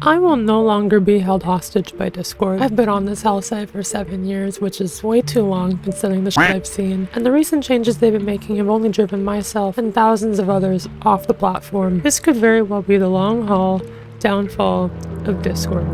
I will no longer be held hostage by Discord. I've been on this hell site for 7 years, which is way too long considering the shit I've seen. And the recent changes they've been making have only driven myself and thousands of others off the platform. This could very well be the long haul downfall of Discord.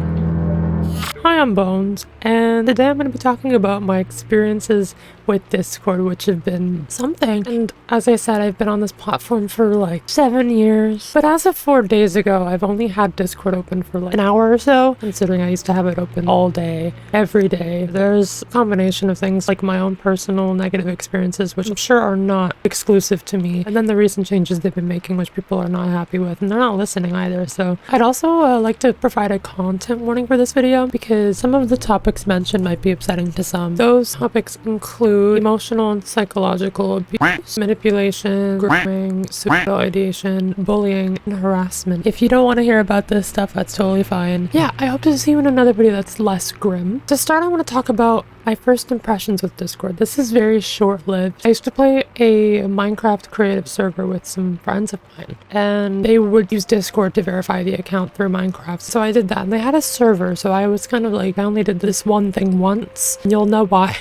Hi, I'm Bones, and today I'm going to be talking about my experiences with Discord, which have been something. And as I said, I've been on this platform for like 7 years. But as of 4 days ago, I've only had Discord open for like an hour or so, considering I used to have it open all day, every day. There's a combination of things like my own personal negative experiences, which I'm sure are not exclusive to me. And then the recent changes they've been making, which people are not happy with, and they're not listening either. So I'd also like to provide a content warning for this video, because some of the topics mentioned might be upsetting to some. Those topics include emotional and psychological abuse, manipulation, grooming, suicidal ideation, bullying, and harassment. If you don't want to hear about this stuff, that's totally fine. Yeah, I hope to see you in another video that's less grim. To start, I want to talk about my first impressions with Discord. This is very short-lived. I used to play a Minecraft creative server with some friends of mine, and they would use Discord to verify the account through Minecraft. So I did that, and they had a server, so I was kind of like, I only did this one thing once, and you'll know why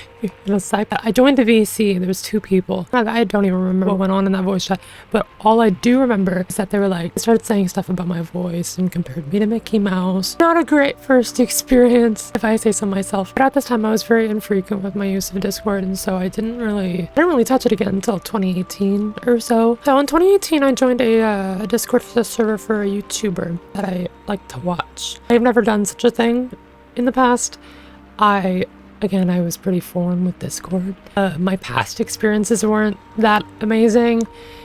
in a sec. I joined the VC, there was 2 people. I don't even remember what went on in that voice chat, but all I do remember is that they were like, started saying stuff about my voice and compared me to Mickey Mouse. Not a great first experience, if I say so myself. But at this time, I was very infrequent with my use of Discord, and so I didn't really touch it again until 2018 or so. So in 2018, I joined a Discord server for a YouTuber that I like to watch. I've never done such a thing in the past. Again, I was pretty foreign with Discord. My past experiences weren't that amazing.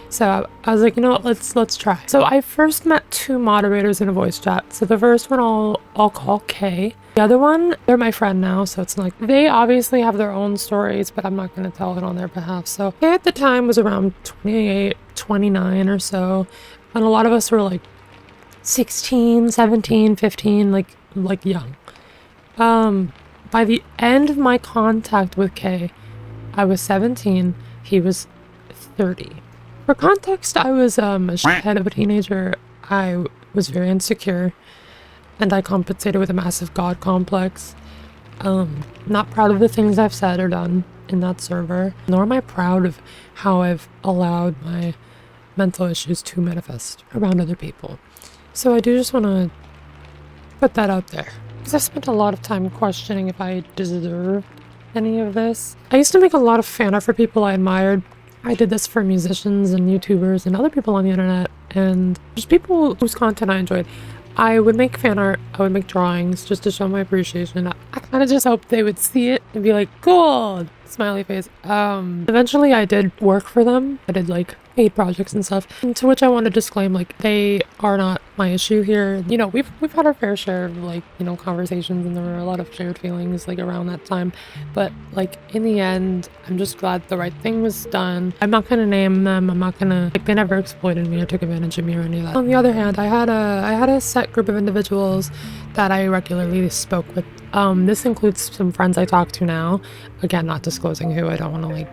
So I was like, you know what, let's try. So I first met 2 moderators in a voice chat. So the first one I'll call Kay. The other one, they're my friend now, so it's like, they obviously have their own stories, but I'm not going to tell it on their behalf. So Kay at the time was around 28, 29 or so. And a lot of us were like 16, 17, 15, like young. By the end of my contact with Kay, I was 17, he was 30. For context, I was a shithead of a teenager. I was very insecure, and I compensated with a massive god complex. Not proud of the things I've said or done in that server, nor am I proud of how I've allowed my mental issues to manifest around other people. So I do just want to put that out there, because I spent a lot of time questioning if I deserved any of this. I used to make a lot of fan art for people I admired. I did this for musicians and YouTubers and other people on the internet, and just people whose content I enjoyed. I would make fan art, I would make drawings just to show my appreciation. I kind of just hoped they would see it and be like, cool, smiley face. Eventually I did work for them. I did like paid projects and stuff, and to which I want to disclaim, like, they are not my issue here. You know, we've had our fair share of, like, you know, conversations, and there were a lot of shared feelings like around that time, but like in the end, I'm just glad the right thing was done. I'm not gonna name them. I'm not gonna, like, they never exploited me or took advantage of me or any of that. On the other hand, I had a set group of individuals that I regularly spoke with. This includes some friends I talk to now. Again, not disclosing who. I don't want to, like,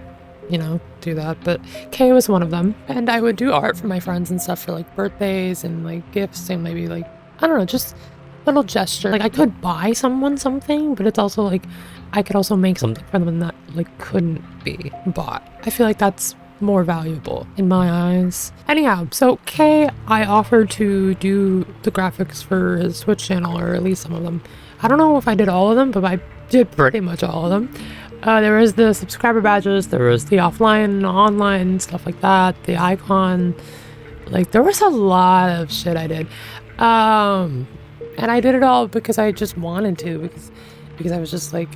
you know, do that, but Kay was one of them. And I would do art for my friends and stuff for like birthdays and like gifts and maybe like, I don't know, just little gesture. Like, I could buy someone something, but it's also like I could also make something for them that like couldn't be bought. I feel like that's more valuable in my eyes. Anyhow, so Kay, I offered to do the graphics for his Twitch channel, or at least some of them. I don't know if I did all of them, but I did pretty much all of them. There was the subscriber badges, there was the offline, online, stuff like that, the icon. Like, there was a lot of shit I did. And I did it all because I just wanted to, because I was just like,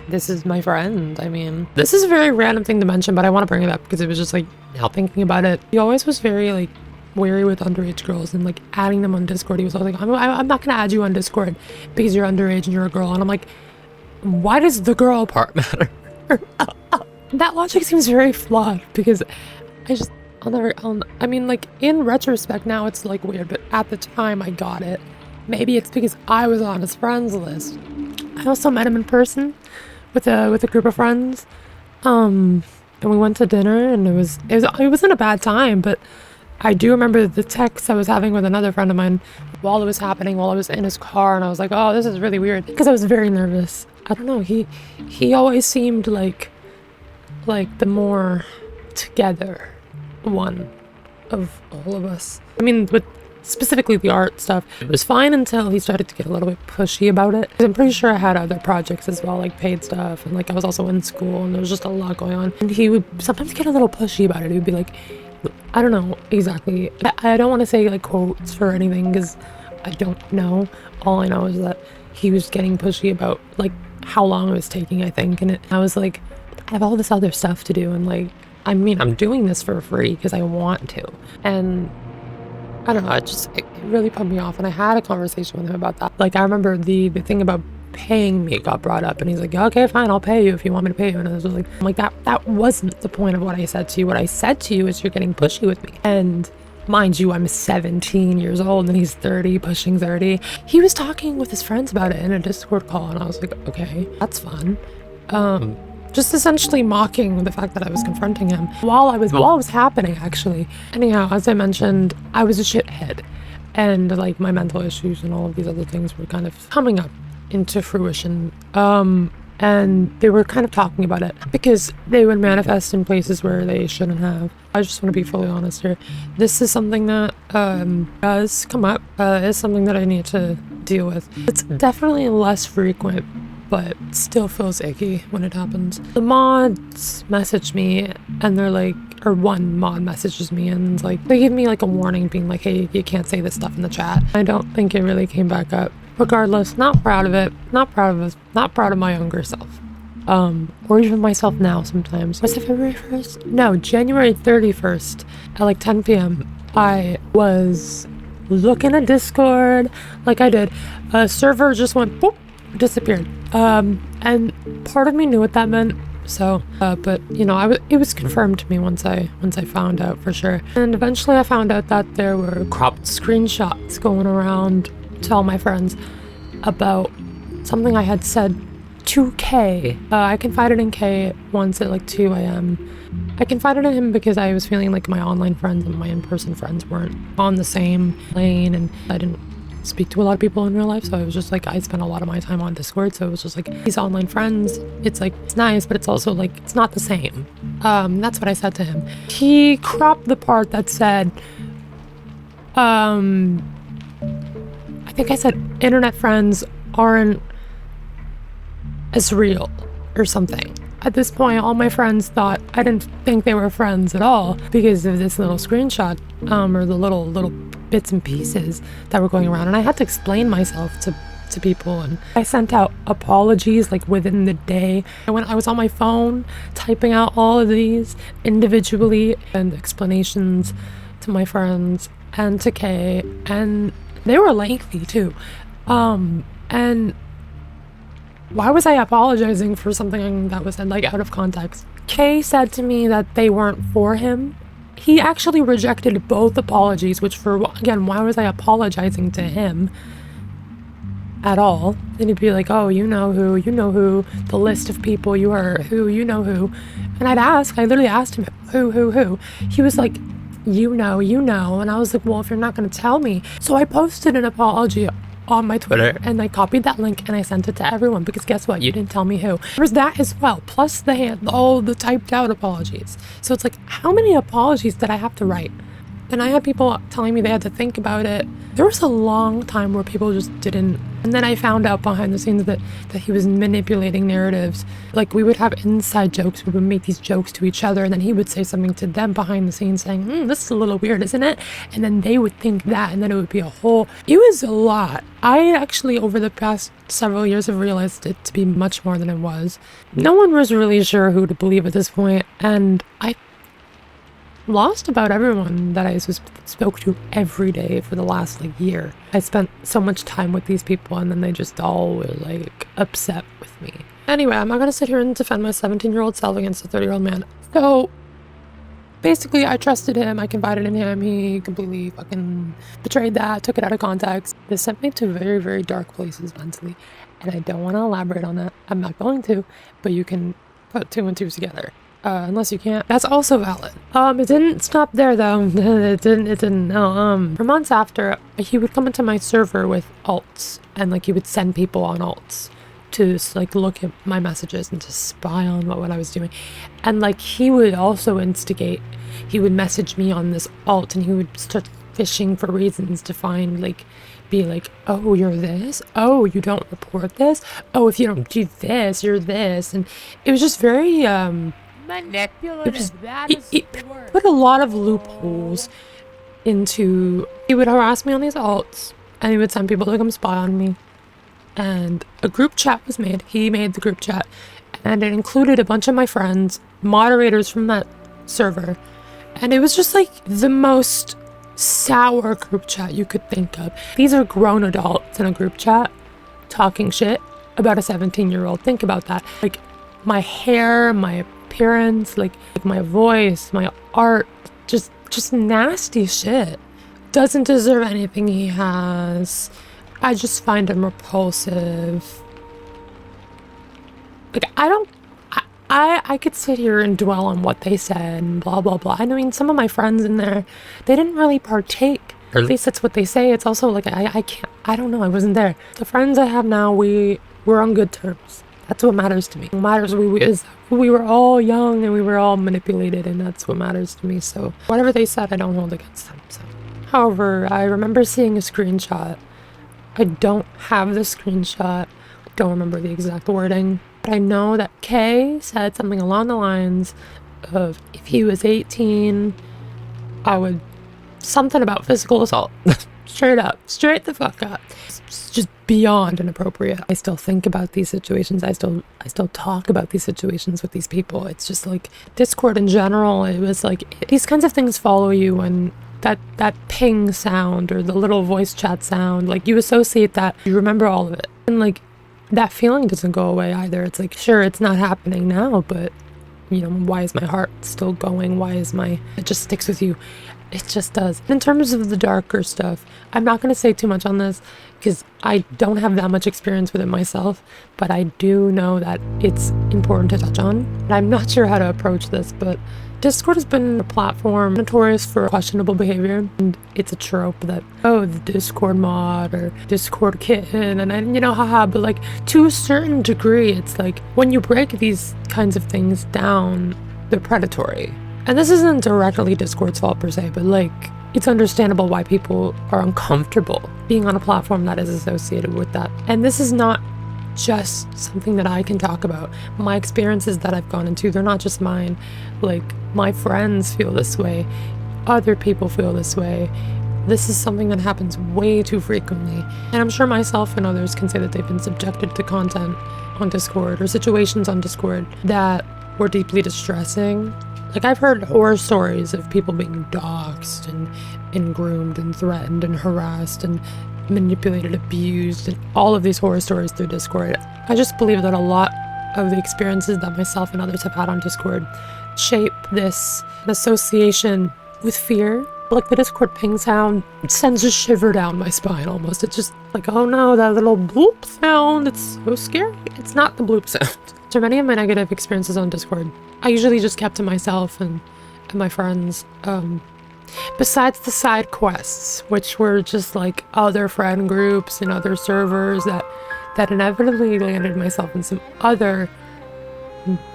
this is my friend. I mean, this is a very random thing to mention, but I want to bring it up because it was just like, now thinking about it, he always was very like wary with underage girls and like adding them on Discord. He was always like, I'm not gonna add you on Discord because you're underage and you're a girl. And I'm like, why does the girl part matter? That logic seems very flawed, because I mean, like, in retrospect now it's like weird, but at the time I got it. Maybe it's because I was on his friends list. I also met him in person with a group of friends, and we went to dinner, and it wasn't a bad time, but I do remember the text I was having with another friend of mine while it was happening, while I was in his car, and I was like, oh, this is really weird, because I was very nervous. I don't know, he always seemed like the more together one of all of us. I mean, with specifically the art stuff, it was fine until he started to get a little bit pushy about it. I'm pretty sure I had other projects as well, like paid stuff, and like I was also in school, and there was just a lot going on. And he would sometimes get a little pushy about it. He would be like, I don't know exactly. I don't want to say like quotes or anything because I don't know. All I know is that he was getting pushy about like how long it was taking, I think. And I was like, I have all this other stuff to do, and like, I mean, I'm doing this for free because I want to. And I don't know, it really put me off, and I had a conversation with him about that. Like, I remember the thing about paying me got brought up, and he's like, okay, fine, I'll pay you if you want me to pay you. And I was like, that wasn't the point of what I said to you. What I said to you is you're getting pushy with me. And mind you, I'm 17 years old and he's 30, pushing 30. He was talking with his friends about it in a Discord call, and I was like, okay, that's fun. Just essentially mocking the fact that I was confronting him while it was happening, actually. Anyhow, as I mentioned, I was a shithead, and like my mental issues and all of these other things were kind of coming up into fruition. And they were kind of talking about it because they would manifest in places where they shouldn't have. I just want to be fully honest here. This is something that does come up. Is something that I need to deal with. It's definitely less frequent, but still feels icky when it happens. The mods message me, and they're like, or one mod messages me, and like they give me like a warning being like, hey, you can't say this stuff in the chat. I don't think it really came back up. Regardless, not proud of it, not proud of my younger self. Or even myself now sometimes. Was it February 1st? No, January 31st at like 10 p.m. I was looking at Discord like I did. A server just went boop, disappeared. And part of me knew what that meant. So, but you know, it was confirmed to me once I found out for sure. And eventually I found out that there were cropped screenshots going around to all my friends about something I had said to K. I confided in K once at like 2 a.m. I confided in him because I was feeling like my online friends and my in-person friends weren't on the same lane, and I didn't speak to a lot of people in real life, so I was just like, I spent a lot of my time on Discord, so it was just like, these online friends, it's like, it's nice, but it's also like, it's not the same. That's what I said to him. He cropped the part that said, I think I said internet friends aren't as real or something. At this point, all my friends thought I didn't think they were friends at all because of this little screenshot, or the little bits and pieces that were going around. And I had to explain myself to people, and I sent out apologies like within the day. And when I was on my phone typing out all of these individually and explanations to my friends and to Kay, and they were lengthy too. And why was I apologizing for something that was like out of context? Kay said to me that they weren't for him. He actually rejected both apologies, which again, why was I apologizing to him at all? Then he'd be like, oh, you know who, the list of people you are, who, you know who. And I literally asked him, who? He was like, you know. And I was like, well, if you're not going to tell me. So I posted an apology on my Twitter, and I copied that link and I sent it to everyone, because guess what? You didn't tell me who. There was that as well, plus all the typed out apologies. So it's like, how many apologies did I have to write? And I had people telling me they had to think about it. There was a long time where people just didn't. And then I found out behind the scenes that he was manipulating narratives. Like, we would have inside jokes. We would make these jokes to each other, and then he would say something to them behind the scenes saying, this is a little weird, isn't it? And then they would think that, and then it would be it was a lot. I actually, over the past several years, have realized it to be much more than it was. No one was really sure who to believe at this point, and I lost about everyone that I spoke to every day for the last year. I spent so much time with these people, and then they just all were upset with me. Anyway, I'm not gonna sit here and defend my 17-year-old self against a 30-year-old man. So basically, I trusted him, I confided in him, he completely fucking betrayed that, took it out of context. This sent me to very, very dark places mentally, and I don't want to elaborate on that. I'm not going to, but you can put two and two together. unless you can't. That's also valid. It didn't stop there though. It didn't, no. For months after, he would come into my server with alts, and like he would send people on alts to like look at my messages and to spy on what I was doing. And like he would also instigate, he would message me on this alt, and he would start fishing for reasons to find, like, be like, oh, you're this, oh, you don't report this, oh, if you don't do this, you're this. And it was just very manipulative. It put a lot of loopholes into, he would harass me on these alts, and he would send people to come spy on me. And a group chat was made. He made the group chat, and it included a bunch of my friends, moderators from that server, and it was just like the most sour group chat you could think of. These are grown adults in a group chat talking shit about a 17-year-old. Think about that. Like my hair, my appearance, like my voice, my art, just nasty shit. Doesn't deserve anything he has. I just find him repulsive. Like, I could sit here and dwell on what they said and blah, blah, blah. I mean, some of my friends in there, they didn't really partake. At least that's what they say. It's also like, I don't know, I wasn't there. The friends I have now, we're on good terms. That's what matters to me. What matters is we were all young and we were all manipulated, and that's what matters to me. So whatever they said, I don't hold against them. So, however, I remember seeing a screenshot. I don't have the screenshot. Don't remember the exact wording. But I know that Kay said something along the lines of, if he was 18, I would... something about physical assault. Straight up. Straight the fuck up. It's just beyond inappropriate. I still think about these situations. I still talk about these situations with these people. It's just like Discord in general. It was like, these kinds of things follow you, and that ping sound or the little voice chat sound, like you associate that, you remember all of it. And like that feeling doesn't go away either. It's like, sure, it's not happening now, but you know, why is my heart still going? It just sticks with you. It just does. In terms of the darker stuff, I'm not going to say too much on this because I don't have that much experience with it myself, but I do know that it's important to touch on. And I'm not sure how to approach this, but Discord has been a platform notorious for questionable behavior, and it's a trope that, oh, the Discord mod or Discord kitten, and you know, haha, but like to a certain degree, it's like when you break these kinds of things down, they're predatory. And this isn't directly Discord's fault per se, but like, it's understandable why people are uncomfortable being on a platform that is associated with that. And this is not just something that I can talk about. My experiences that I've gone into, they're not just mine. Like, my friends feel this way. Other people feel this way. This is something that happens way too frequently. And I'm sure myself and others can say that they've been subjected to content on Discord or situations on Discord that were deeply distressing. Like, I've heard horror stories of people being doxxed and groomed and threatened and harassed and manipulated, abused, and all of these horror stories through Discord. I just believe that a lot of the experiences that myself and others have had on Discord shape this association with fear. Like the Discord ping sound sends a shiver down my spine almost. It's just like, oh no, that little bloop sound, it's so scary. It's not the bloop sound. So many of my negative experiences on Discord, I usually just kept to myself and my friends. Besides the side quests, which were just like other friend groups and other servers that inevitably landed myself in some other,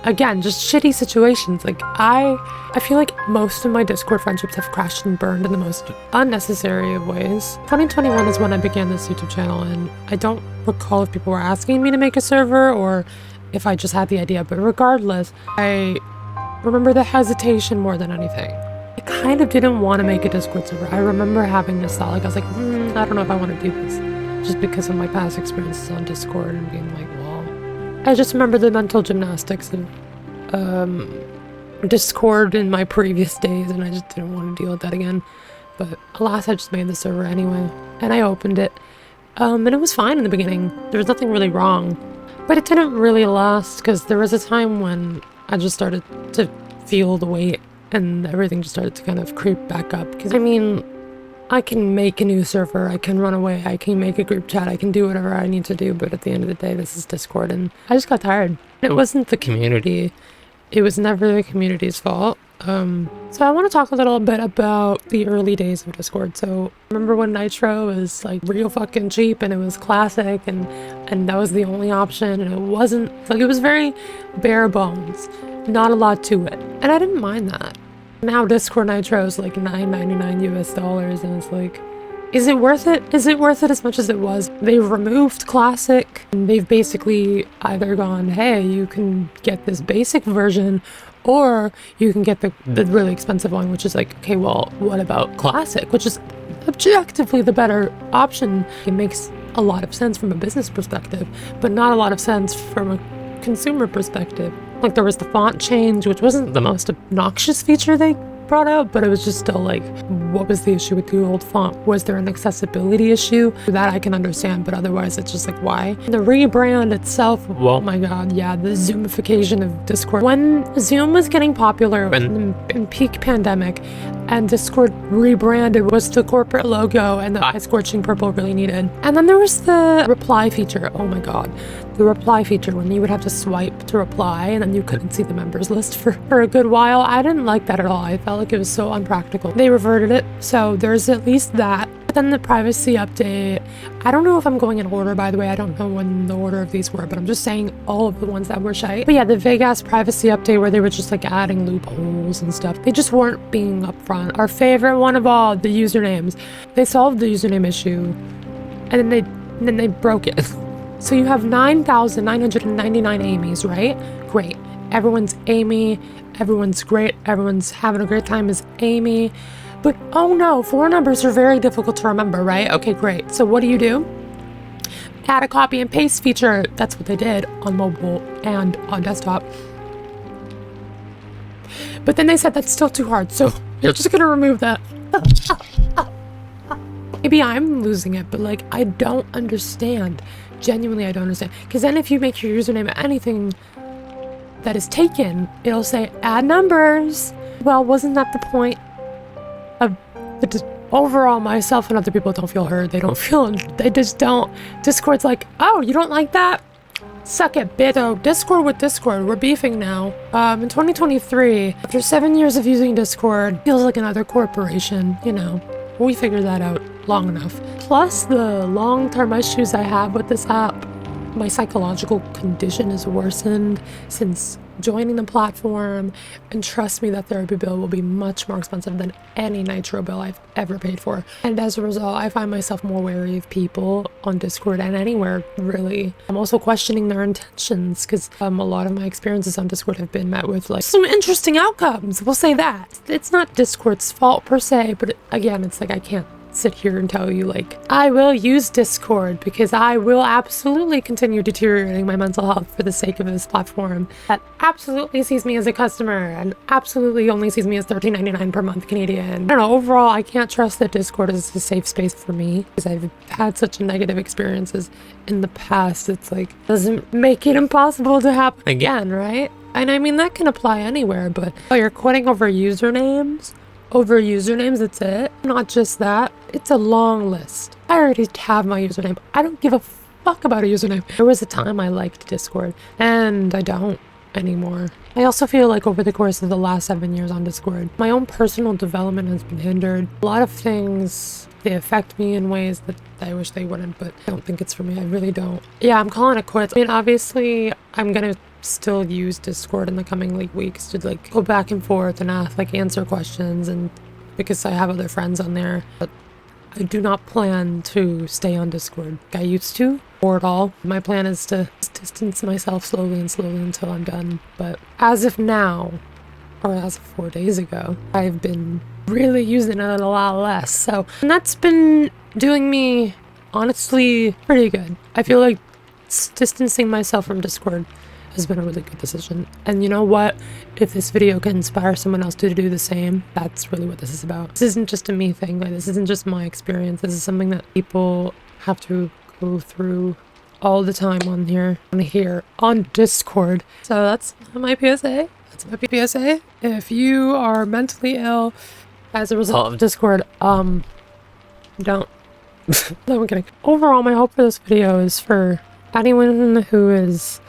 again, just shitty situations. Like I feel like most of my Discord friendships have crashed and burned in the most unnecessary of ways. 2021 is when I began this YouTube channel, and I don't recall if people were asking me to make a server or if I just had the idea, but regardless, I remember the hesitation more than anything. I kind of didn't want to make a Discord server. I remember having this thought, like I was like, I don't know if I want to do this, just because of my past experiences on Discord and being like, well, I just remember the mental gymnastics of Discord in my previous days, and I just didn't want to deal with that again. But alas, I just made the server anyway, and I opened it, and it was fine in the beginning. There was nothing really wrong, but it didn't really last because there was a time when I just started to feel the weight, and everything just started to kind of creep back up. Because I mean, I can make a new server, I can run away, I can make a group chat, I can do whatever I need to do, but at the end of the day, this is Discord, and I just got tired. It wasn't the community, It was never the community's fault. So I want to talk a little bit about the early days of Discord. So remember when Nitro was like real fucking cheap and it was classic and that was the only option, and it wasn't like, it was very bare bones, not a lot to it, and I didn't mind that. Now Discord Nitro is like $9.99 US, and it's like, is it worth it? Is it worth it as much as it was? They've removed classic, and they've basically either gone, hey, you can get this basic version, or you can get the really expensive one, which is like, okay, well, what about classic, which is objectively the better option. It makes a lot of sense from a business perspective, but not a lot of sense from a consumer perspective. Like, there was the font change, which wasn't the most obnoxious feature they brought out, but it was just still like, what was the issue with the old font? Was there an accessibility issue? That I can understand, but otherwise it's just like, why? The rebrand itself, oh my god, yeah, the Zoomification of Discord. When Zoom was getting popular in peak pandemic and Discord rebranded, was the corporate logo and the eye-scorching purple really needed. And then there was the reply feature. Oh my god, the reply feature, when you would have to swipe to reply and then you couldn't see the members list for a good while. I didn't like that at all. I felt like it was so unpractical. They reverted it, so there's at least that. But then the privacy update, I don't know if I'm going in order, by the way. I don't know when the order of these were, but I'm just saying all of the ones that were shite. But yeah, the vague-ass privacy update where they were just like adding loopholes and stuff. They just weren't being upfront. Our favorite one of all, the usernames. They solved the username issue, and then they broke it. So you have 9,999 Amy's, right? Great. Everyone's Amy. Everyone's great. Everyone's having a great time as Amy. But oh no, 4 numbers are very difficult to remember, right? Okay, great. So what do? Add a copy and paste feature. That's what they did on mobile and on desktop. But then they said that's still too hard, so you're just gonna remove that. Maybe I'm losing it, but like, I don't understand. Genuinely, I don't understand. Because then if you make your username anything that is taken, it'll say add numbers. Well, wasn't that the point of the overall? Myself and other people don't feel heard. They just don't. Discord's like, oh, you don't like that? Suck it, bitch. So Discord with Discord, we're beefing now. In 2023, after 7 years of using Discord, feels like another corporation, you know. We figured that out long enough. Plus the long-term issues I have with this app, my psychological condition is worsened since joining the platform, and trust me, that therapy bill will be much more expensive than any Nitro bill I've ever paid for. And as a result, I find myself more wary of people on Discord and anywhere, really. I'm also questioning their intentions, because a lot of my experiences on Discord have been met with like some interesting outcomes. We'll say that. It's not Discord's fault per se, but again, it's like, I can't sit here and tell you like, I will use Discord because I will absolutely continue deteriorating my mental health for the sake of this platform that absolutely sees me as a customer and absolutely only sees me as $13.99 per month Canadian. I don't know, overall, I can't trust that Discord is a safe space for me because I've had such negative experiences in the past. It's like, doesn't make it impossible to happen again, right? And I mean, that can apply anywhere, but oh, you're quitting over usernames? Over usernames, that's it. Not just that, it's a long list. I already have my username. I don't give a fuck about a username. There was a time I liked Discord, and I don't anymore. I also feel like over the course of the last 7 years on Discord, my own personal development has been hindered. A lot of things, they affect me in ways that I wish they wouldn't, but I don't think it's for me. I really don't. Yeah, I'm calling it quits. I mean, obviously, I'm gonna still use Discord in the coming weeks to like go back and forth and answer questions, and because I have other friends on there, but I do not plan to stay on Discord. I used to, or at all. My plan is to distance myself slowly until I'm done. But as of now, or as of 4 days ago, I've been really using it a lot less. So, and that's been doing me honestly pretty good. I feel like distancing myself from Discord has been a really good decision. And you know what? If this video can inspire someone else to do the same, that's really what this is about. This isn't just a me thing. Like, this isn't just my experience. This is something that people have to go through all the time on here on Discord. So that's my PSA. That's my PSA. If you are mentally ill as a result of Discord, don't. No, I'm kidding. Overall, my hope for this video is for anyone who is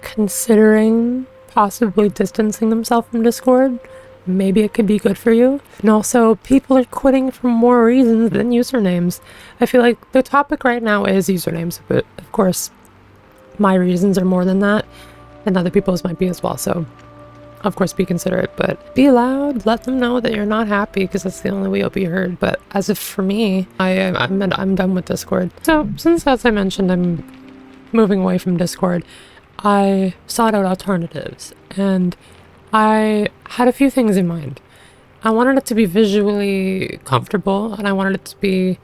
considering possibly distancing themselves from Discord, maybe it could be good for you. And also, people are quitting for more reasons than usernames. I feel like the topic right now is usernames, but of course, my reasons are more than that, and other people's might be as well, so of course be considerate, but be loud, let them know that you're not happy, because that's the only way you'll be heard. But as if for me, I'm done with Discord. So since, as I mentioned, I'm moving away from Discord, I sought out alternatives, and I had a few things in mind. I wanted it to be visually comfortable, and I wanted it to be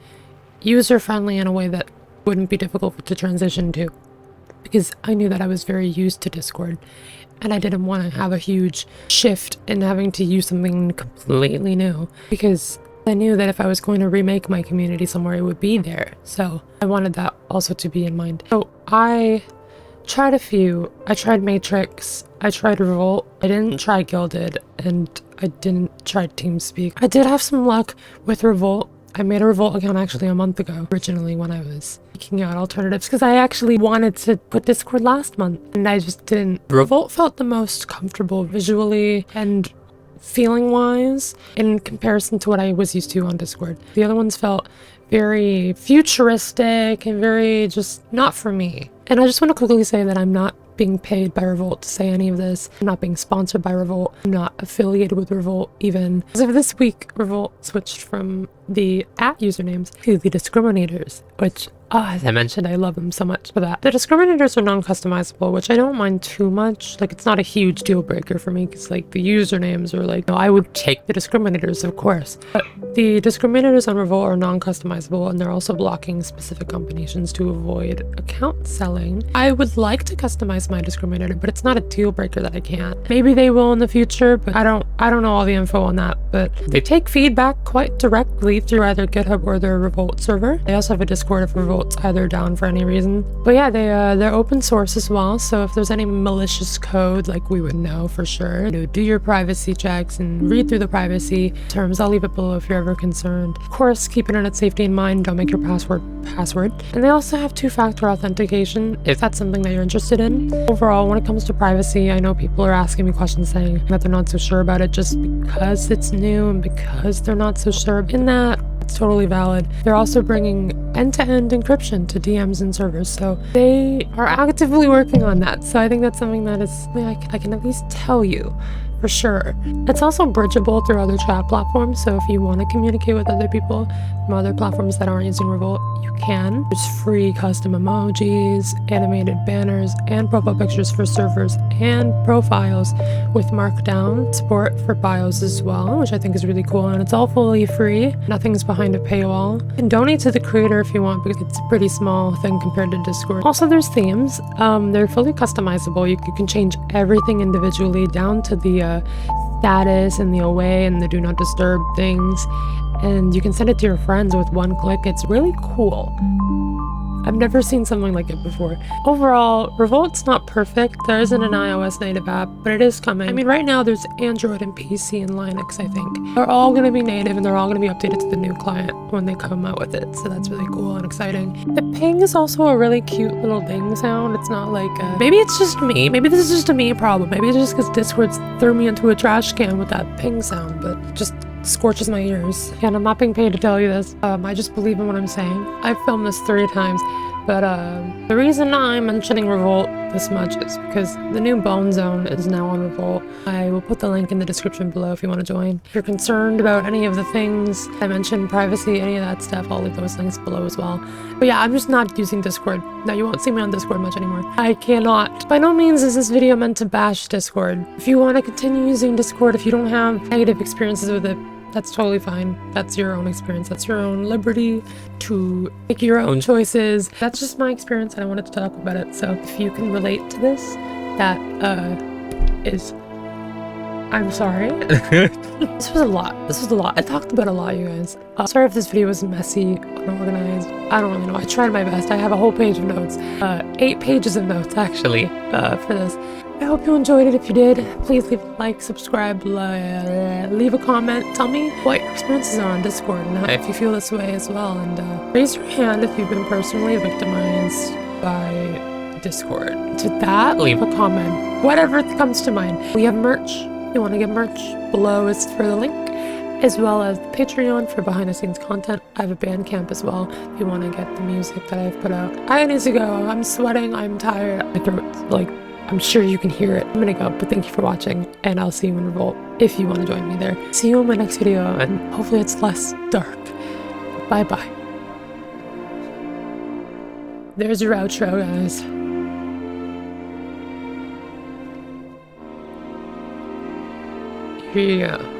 user-friendly in a way that wouldn't be difficult to transition to, because I knew that I was very used to Discord, and I didn't want to have a huge shift in having to use something completely new, because I knew that if I was going to remake my community somewhere, it would be there. So I wanted that also to be in mind. So I tried a few. I tried Matrix, I tried Revolt, I didn't try Gilded, and I didn't try TeamSpeak. I did have some luck with Revolt. I made a Revolt account actually a month ago, originally when I was seeking out alternatives, because I actually wanted to put Discord last month, and I just didn't. Revolt felt the most comfortable visually and feeling-wise in comparison to what I was used to on Discord. The other ones felt very futuristic and very just not for me. And I just want to quickly say that I'm not being paid by Revolt to say any of this. I'm not being sponsored by Revolt. I'm not affiliated with Revolt even. As of this week, Revolt switched from the @usernames to the discriminators, which, as I mentioned, I love them so much for that. The discriminators are non-customizable, which I don't mind too much. Like, it's not a huge deal breaker for me, because like the usernames are like, no, I would take the discriminators, of course. But the discriminators on Revolt are non-customizable, and they're also blocking specific combinations to avoid account selling. I would like to customize my discriminator, but it's not a deal breaker that I can't. Maybe they will in the future, but I don't know all the info on that. But they take feedback quite directly through either GitHub or their Revolt server. They also have a Discord if Revolt's either down for any reason. But yeah, they're open source as well, so if there's any malicious code, like, we would know for sure. You know, do your privacy checks and read through the privacy terms. I'll leave it below if you're ever concerned. Of course, keep internet safety in mind. Don't make your password. And they also have two-factor authentication if that's something that you're interested in. Overall, when it comes to privacy, I know people are asking me questions saying that they're not so sure about it just because it's new and because they're not so sure. In that, it's totally valid. They're also bringing end-to-end encryption to DMs and servers, so they are actively working on that. So I think that's something that is something I can at least tell you for sure. It's also bridgeable through other chat platforms, so if you want to communicate with other people from other platforms that aren't using Revolt, you can. There's free custom emojis, animated banners, and profile pictures for servers and profiles with markdown support for bios as well, which I think is really cool, and it's all fully free. Nothing's behind a paywall. You can donate to the creator if you want, because it's a pretty small thing compared to Discord. Also, there's themes. They're fully customizable. You can change everything individually down to the status and the away and the do not disturb things, and you can send it to your friends with one click. It's really cool. I've never seen something like it before. Overall, Revolt's not perfect. There isn't an iOS native app, but it is coming. I mean, right now there's Android and PC and Linux, I think. They're all going to be native, and they're all going to be updated to the new client when they come out with it, so that's really cool and exciting. The ping is also a really cute little ding sound. It's not like maybe it's just me. Maybe this is just a me problem. Maybe it's just because Discord threw me into a trash can with that ping sound, but just scorches my ears. And I'm not being paid to tell you this. I just believe in what I'm saying. I've filmed this 3 times, but the reason I'm mentioning Revolt this much is because the new Bone Zone is now on Revolt. I will put the link in the description below if you want to join. If you're concerned about any of the things I mentioned, privacy, any of that stuff, I'll leave those links below as well. But yeah, I'm just not using Discord. Now, you won't see me on Discord much anymore. I cannot. By no means is this video meant to bash Discord. If you want to continue using Discord, if you don't have negative experiences with it, that's totally fine. That's your own experience. That's your own liberty to make your own choices. That's just my experience, and I wanted to talk about it. So if you can relate to this, that is... I'm sorry. This was a lot. I talked about a lot, you guys. Sorry if this video was messy, unorganized. I don't really know. I tried my best. I have a whole page of notes. 8 pages of notes, actually, for this. I hope you enjoyed it. If you did, please leave a like, subscribe, leave a comment. Tell me what your experiences are on Discord and if you feel this way as well. And raise your hand if you've been personally victimized by Discord. To that, leave a comment. Whatever comes to mind. We have merch. If you want to get merch, below is for the link, as well as the Patreon for behind the scenes content. I have a Bandcamp as well if you want to get the music that I've put out. I need to go. I'm sweating. I'm tired. My throat's like, I'm sure you can hear it. I'm gonna go, but thank you for watching, and I'll see you in Revolt if you want to join me there. See you in my next video, and hopefully it's less dark. Bye bye. There's your outro, guys. Here you go.